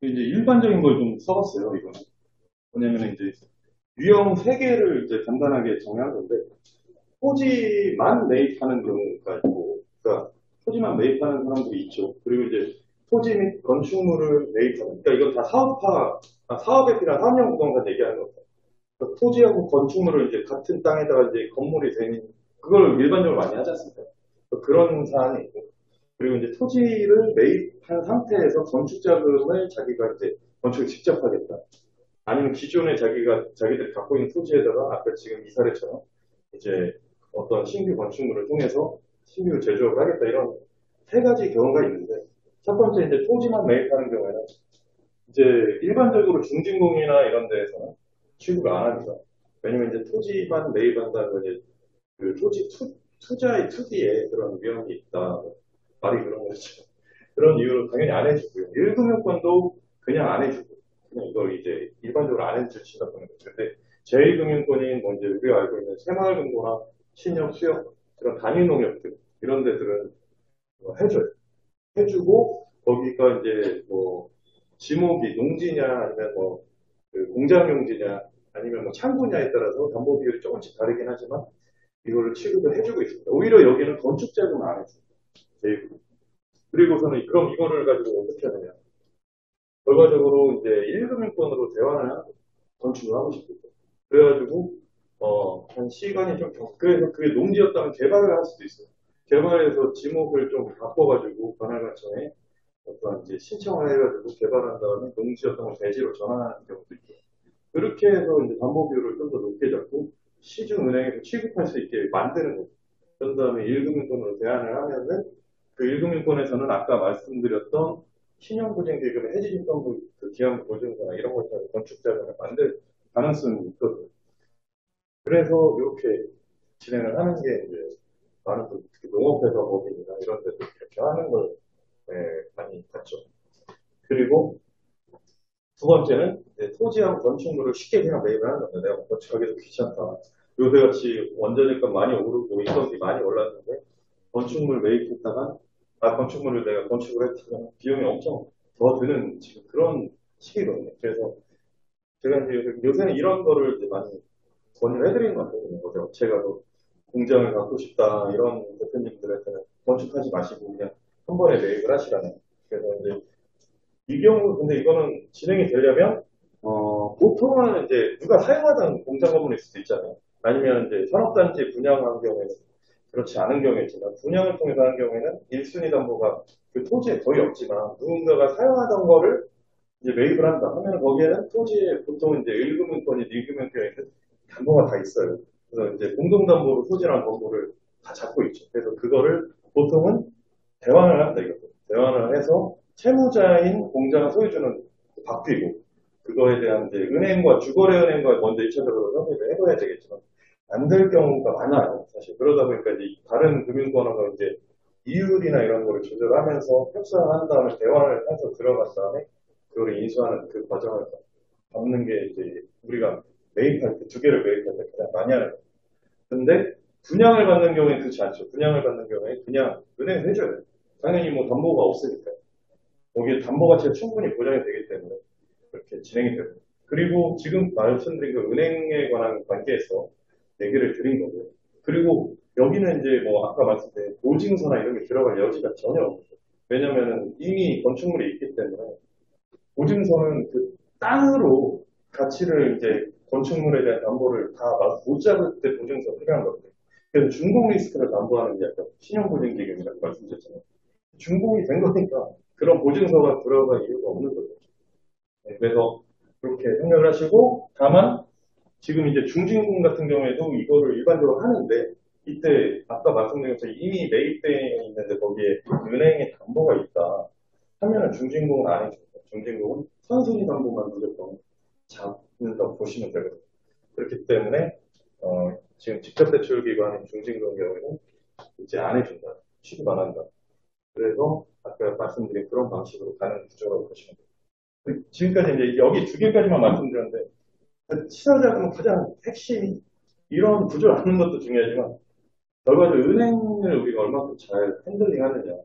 이제 일반적인 걸 좀 써봤어요, 이거는. 뭐냐면 이제 유형 3개를 이제 간단하게 정의한 건데, 토지만 매입하는 경우가 있고, 그러니까 토지만 매입하는 사람들이 있죠. 그리고 이제 토지 및 건축물을 매입하는, 그러니까 이건 다 사업에 필요한 사업용 부동산 얘기하는 거죠. 그러니까 토지하고 건축물을 이제 같은 땅에다가 이제 건물이 되는, 그걸 일반적으로 많이 하지 않습니까? 그런 사안이 있고, 그리고 이제 토지를 매입한 상태에서 건축 자금을 자기가 이제 건축을 직접 하겠다. 아니면 기존에 자기들이 갖고 있는 토지에다가 아까 지금 이 사례처럼 이제 어떤 신규 건축물을 통해서 신규 제조업을 하겠다. 이런 3가지 경우가 있는데, 첫 번째 이제 토지만 매입하는 경우에는 이제 일반적으로 중진공이나 이런 데에서는 취급을 안 합니다. 왜냐면 이제 토지만 매입한다는 이제 그 투자의 투기에 그런 위험이 있다. 말이 그런 거죠. 그런 이유로 당연히 안 해주고요. 1금융권도 그냥 안 해주고, 그냥 이걸 이제 일반적으로 안 해줄 치다 보는 거죠. 근데 제2금융권인 먼저 우리가 알고 있는 새마을금고나 신협, 수협, 그런 단위농협들, 이런 데들은 해줘요. 해주고, 거기가 이제 뭐, 지목이 농지냐, 아니면 뭐, 그 공장용지냐, 아니면 뭐 창고냐에 따라서 담보 비율이 조금씩 다르긴 하지만, 이거를 취급을 해주고 있습니다. 오히려 여기는 건축자금을 안 해줍니다. 제2금융. 그리고서는 그럼 이거를 가지고 어떻게 하느냐. 결과적으로 이제 1금융권으로 대환을 하고 건축을 하고 싶겠죠. 그래가지고 한 시간이 좀 그래서 그게 농지였다면 개발을 할 수도 있어요. 개발해서 지목을 좀 바꿔가지고 관할관청에 어떤 이제 신청을 해가지고 개발한 다음에 농지였던 걸 대지로 전환하는 경우도 있고 그렇게 해서 이제 담보 비율을 좀 더 높게 잡고 시중은행에서 취급할 수 있게 만드는 거죠. 그런 다음에 1금융권으로 대안을 하면은 그 1금융권에서는 아까 말씀드렸던 신용보증기금의 해지신청부 그 기한보증서나 이런 것처럼 건축자금을 만들 가능성이 있거든요. 그래서 이렇게 진행을 하는 게 이제 많은 분, 특히 농업회사법인이나 이런 데도 이렇게 하는 걸 많이 봤죠. 그리고 두 번째는 토지하고 건축물을 쉽게 그냥 매입을 하는 겁니다. 내가 건축하기도 귀찮다. 요새같이 원자재값 많이 오르고 인건비 많이 올랐는데 건축물 매입했다가 건축물을 내가 건축을 했다가 비용이 엄청 더 드는 지금 그런 시기거든요. 그래서 제가 이제 요새는 이런 거를 이제 많이 권유를 해드리는 것 같거든요. 어제 업체가 또 공장을 갖고 싶다 이런 대표님들한테는 건축하지 마시고 그냥 한 번에 매입을 하시라는. 그래서 이제 이 경우 근데 이거는 진행이 되려면 보통은 이제 누가 사용하던 공장 건물일 수도 있잖아요. 아니면 이제 산업단지 분양한 경우에는 그렇지 않은 경우에 있지만 분양을 통해서 하는 경우에는 1순위 담보가 그 토지에 거의 없지만 누군가가 사용하던 거를 이제 매입을 한다 하면 거기에는 토지에 보통 이제 1금융권이 2금융권이 담보가 다 있어요. 그래서 이제 공동담보로 토지랑 건물을 다 잡고 있죠. 그래서 그거를 보통은 대환을 한다 이거죠. 대환을 해서 채무자인 공장 소유주는 바뀌고 그거에 대한 이제 은행과 주거래은행과 먼저 1차적으로 협의를 해봐야 되겠지만 안 될 경우가 많아요. 사실 그러다 보니까 이제 다른 금융권하고 이제 이율이나 이런 거를 조절하면서 협상을 한 다음에 대화를 해서 들어간 다음에 그거를 인수하는 그 과정을 밟는 게 이제 우리가 매입할 때 두 개를 매입할 때 가장 많이 하는 거예요. 근데 분양을 받는 경우에는 그렇지 않죠. 분양을 받는 경우에 그냥 은행에서 해줘요. 당연히 뭐 담보가 없으니까. 거기에 담보 가치가 충분히 보장이 되기 때문에 그렇게 진행이 되고. 그리고 지금 말씀드린 그 은행에 관한 관계에서 얘기를 드린 거고요. 그리고 여기는 이제 뭐 아까 말씀드린 보증서나 이런 게 들어갈 여지가 전혀 없어요. 왜냐면은 이미 건축물이 있기 때문에 보증서는 그 땅으로 가치를 이제 건축물에 대한 담보를 다 못 잡을 때 보증서 필요한 거거든요. 그래서 중공 리스크를 담보하는 게 약간 신용보증기금이라고 말씀드렸잖아요. 중공이 된 거니까 그런 보증서가 들어갈 이유가 없는 거죠. 네, 그래서 그렇게 생각을 하시고 다만 지금 이제 중진공 같은 경우에도 이거를 일반적으로 하는데 이때 아까 말씀드린 것처럼 이미 매입되어 있는데 거기에 은행에 담보가 있다 하면은 중진공은 아니죠. 중진공은 선순위 담보만 무조건 잡는다고 보시면 되거든요. 그렇기 때문에 지금 직접 대출 기관인 중진공 경우에는 이제 안 해준다. 취급 안 한다. 그래서 아까 말씀드린 그런 방식으로 가는 구조라고 보시면 돼요. 지금까지 이제 여기 두 개까지만 말씀드렸는데 시사자금은 가장 핵심이 이런 구조를 아는 것도 중요하지만 결과적으로 은행을 우리가 얼마큼 잘 핸들링 하느냐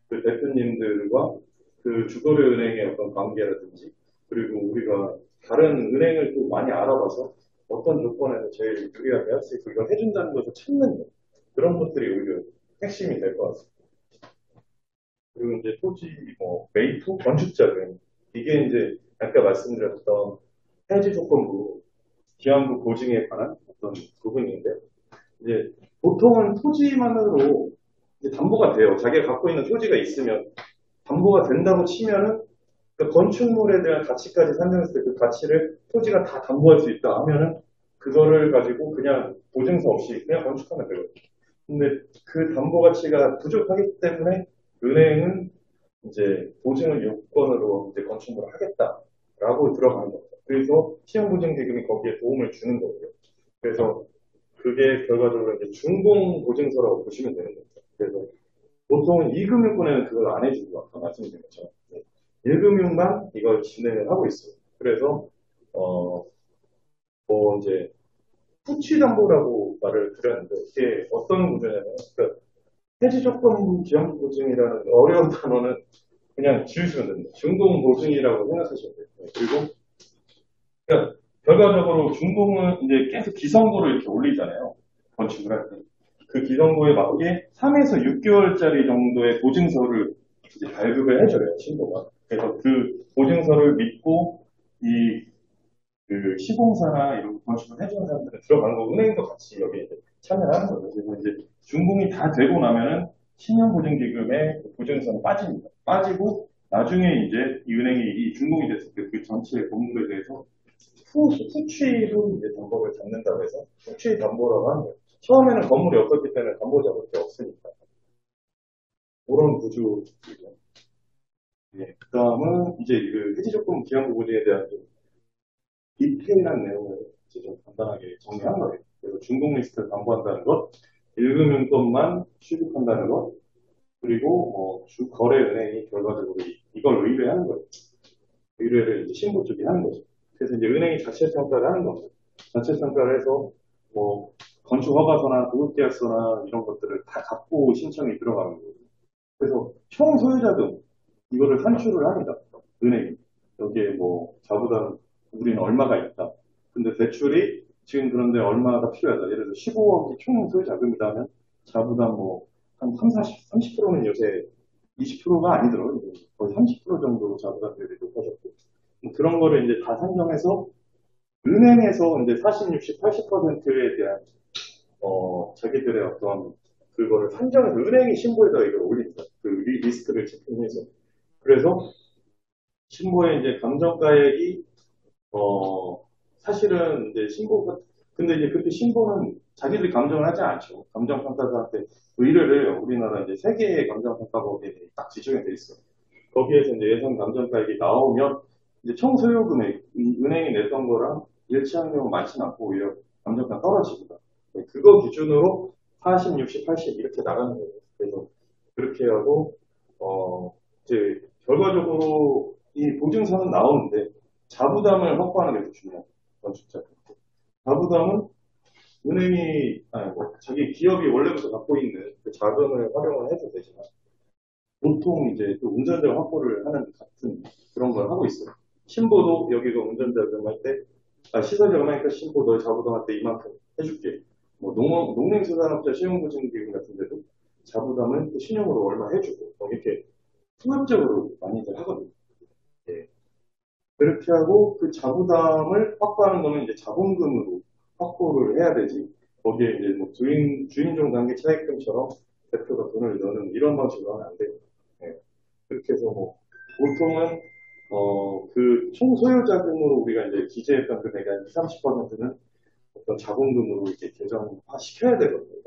그 대표님들과 그 주거래 은행의 어떤 관계라든지 그리고 우리가 다른 은행을 또 많이 알아봐서 어떤 조건에서 제일 유리하게 할 수 있고 이걸 해준다는 것을 찾는 거. 그런 것들이 오히려 핵심이 될 것 같습니다. 그리고 이제 토지, 뭐, 매입 후 건축자금. 이게 이제 아까 말씀드렸던 해지 조건부, 기한부 보증에 관한 어떤 부분인데, 이제 보통은 토지만으로 이제 담보가 돼요. 자기가 갖고 있는 토지가 있으면 담보가 된다고 치면은 그 건축물에 대한 가치까지 산정했을 때 그 가치를 토지가 다 담보할 수 있다 하면은 그거를 가지고 그냥 보증서 없이 그냥 건축하면 되거든요. 근데 그 담보 가치가 부족하기 때문에 은행은 이제 보증을 요건으로 이제 건축물을 하겠다라고 들어가는 거죠. 그래서 시행보증기금이 거기에 도움을 주는 거고요. 그래서 그게 결과적으로 이제 준공보증서라고 보시면 되는 거죠. 그래서 보통 2금융권에는 그걸 안 해주고 아까 말씀드린 것처럼 1금융만 이걸 진행을 하고 있어요. 그래서 뭐 이제 후취담보라고 말을 드렸는데 이게 어떤 구조냐면 그러니까 해지조건부 기한보증이라는 어려운 단어는 그냥 지우시면 됩니다. 준공보증이라고 생각하시면 돼요. 그리고 그러니까 결과적으로 준공은 이제 계속 기성도를 이렇게 올리잖아요. 건축을 할 때. 그 기성도에 맞게 3에서 6개월짜리 정도의 보증서를 이제 발급을 해줘요, 신고가. 그래서 그 보증서를 믿고 그 시공사나 이런 건축을 해주는 사람들은 들어가는 거 은행도 같이 여기에 참여를 하는 거죠. 그래서 이제 준공이 다 되고 나면은 신용보증기금의 보증서는 빠집니다. 빠지고 나중에 이제 이 은행이 이 준공이 됐을 때 그 전체 건물에 대해서 후취로 이제 담보를 잡는다고 해서 후취 담보라고 하는 거예요. 처음에는 건물이 없었기 때문에 담보 잡을 게 없으니까. 그런 구조이죠. 예, 그 다음은 이제 그 해지조건 기한부분에 대한 좀 디테일한 내용을 이제 좀 간단하게 정리한 거예요. 그래서 중복 리스트를 담보한다는 것, 1금융권만 취득한다는 것, 그리고 거래은행이 결과적으로 이걸 의뢰하는 거예요. 의뢰를 이제 신고 쪽이 하는 거죠. 그래서 이제 은행이 자체 평가를 하는 거죠. 자체 평가를 해서 뭐 건축 허가서나 도급계약서나 이런 것들을 다 갖고 신청이 들어가는 거예요. 그래서 총 소유자금 이거를 산출을 합니다. 은행이. 여기에 뭐 자부담 우리는 얼마가 있다. 근데 대출이 지금 그런데 얼마가 필요하다. 예를 들어 15억이 총 소유 자금이다 하면 자부담 뭐 한 30%는 요새 20%가 아니더라고요. 거의 30% 정도 자부담 비율이 높아졌고. 그런 거를 이제 다 산정해서 은행에서 이제 40, 60, 80%에 대한 자기들의 어떤 그거를 산정해서 은행이 신고에다 이걸 올립니다. 그 리스크를 체크해서. 그래서 신고에 이제 감정가액이 사실은 이제 신고가 근데 이제 그때 신고는 자기들이 감정을 하지 않죠. 감정평가사한테 의뢰를 우리나라 이제 세 개의 감정평가법에 딱 지정이 돼 있어요. 거기에서 이제 예상 감정가액이 나오면 이제 총 소요 금액 은행이 냈던 거랑 일치하는 경우 많지는 않고 오히려 감정가 떨어집니다. 그거 기준으로 40, 60, 80 이렇게 나가는 거예요. 그래서 그렇게 하고 이제 결과적으로 이 보증서는 나오는데 자부담을 확보하는 게 더 중요해요. 건축자. 자부담은 은행이 아니 뭐 자기 기업이 원래부터 갖고 있는 그 자금을 활용을 해도 되지만 보통 이제 또 운전자 확보를 하는 같은 그런 걸 하고 있어요. 신보도 여기서 운전자금 할 때, 시설자금 하니까 신보 너 자부담 할 때 이만큼 해줄게. 뭐 농림수산업자 신용보증기금 같은 데도 자부담은 또 신용으로 얼마 해주고 이렇게 통합적으로 많이들 하거든요. 예. 그렇게 하고 그 자부담을 확보하는 거는 이제 자본금으로 확보를 해야 되지. 거기에 이제 뭐 주인종 단계 차익금처럼 대표가 돈을 넣는 이런 방식으로 하면 안 돼요. 예. 그렇게 해서 뭐 보통은 그 총소유 자금으로 우리가 이제 기재했던 금액의 한 20, 30%는 어떤 자본금으로 이렇게 계정화 시켜야 되거든요.